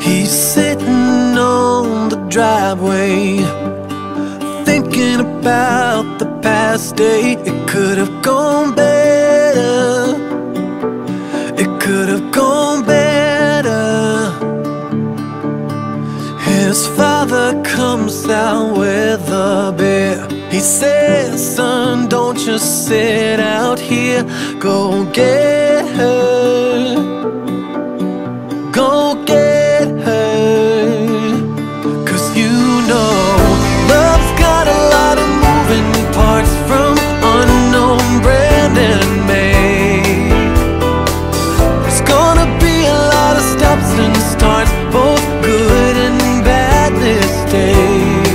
He's sitting on the driveway, thinking about the past day. It could have gone better. It could have gone better. His father comes out with a beer. He says, son, don't just sit out here. Go get her. Go get her. 'Cause you know love's got a lot of moving parts, from unknown brand and made. There's gonna be a lot of stops and starts, both good and bad mistakes.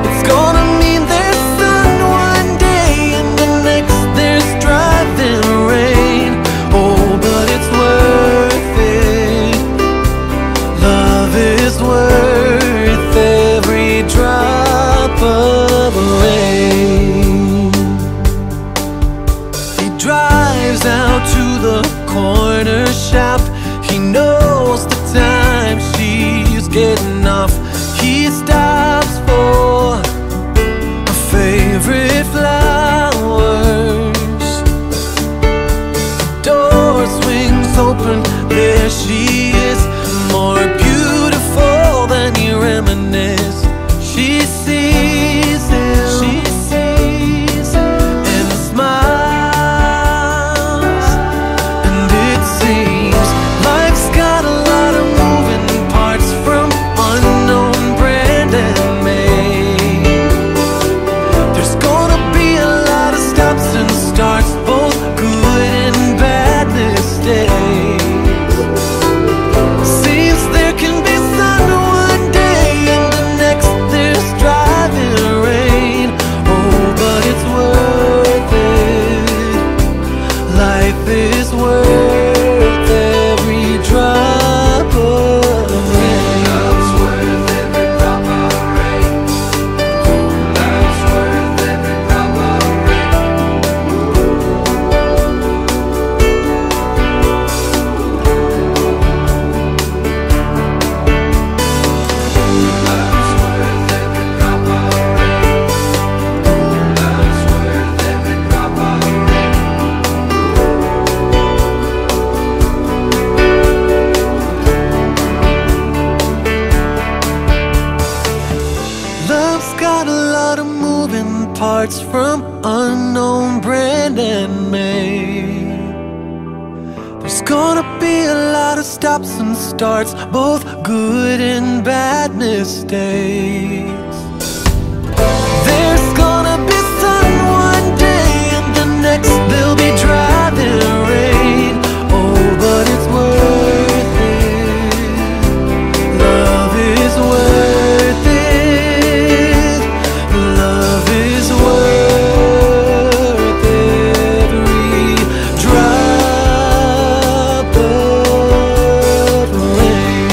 It's gonna mean there's sun one day and the next there's driving rain. Oh, but it's worth it. Love is worth every drop of rain. He drives out to the corner shop. He knows the time she's getting off. He stops for her favorite flowers. Door swings open, there she is, more beautiful than he reminisced. She sees him, and smiles, and it seems life's got a lot of moving parts, from unknown brand and made. There's gonna be a lot of stops and starts, both good and bad mistakes. Seems there can be sun one day and the next there's driving rain. Oh, but it's worth it. Life is worth every drop of rain. Love's worth every drop of rain. Love's worth every drop of rain. Love's worth every drop of rain. Love's worth every drop of rain. Love's got a lot of moving parts, from unknown brand and made. There's gonna be a lot of stops and starts, both good and bad mistakes. There's gonna be sun one day and the next there'll be driving rain. Oh, but it's worth it. Love is worth it. Love is worth every drop of rain.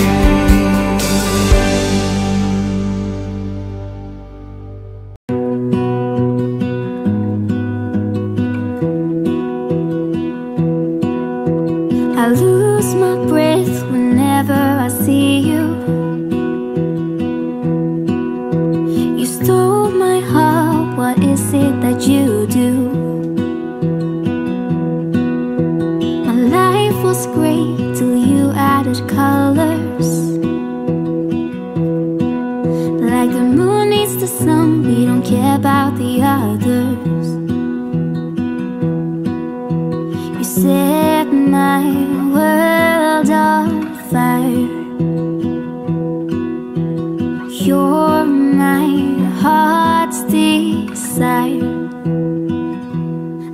I lose my breath whenever I see you. You stole my heart, what is it that you do? My life was great till you added colors. Like the moon needs the sun, we don't care about the others. You set my world on fire. You're my heart's desire.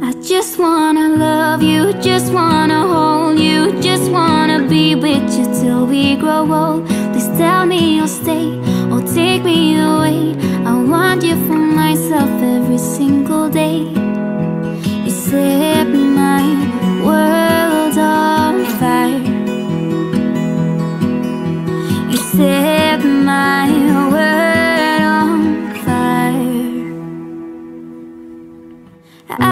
I just wanna love you, just wanna hold you, just wanna be with you till we grow old. Please tell me you'll stay or take me away. I want you for myself every single day. You set my world on fire. set my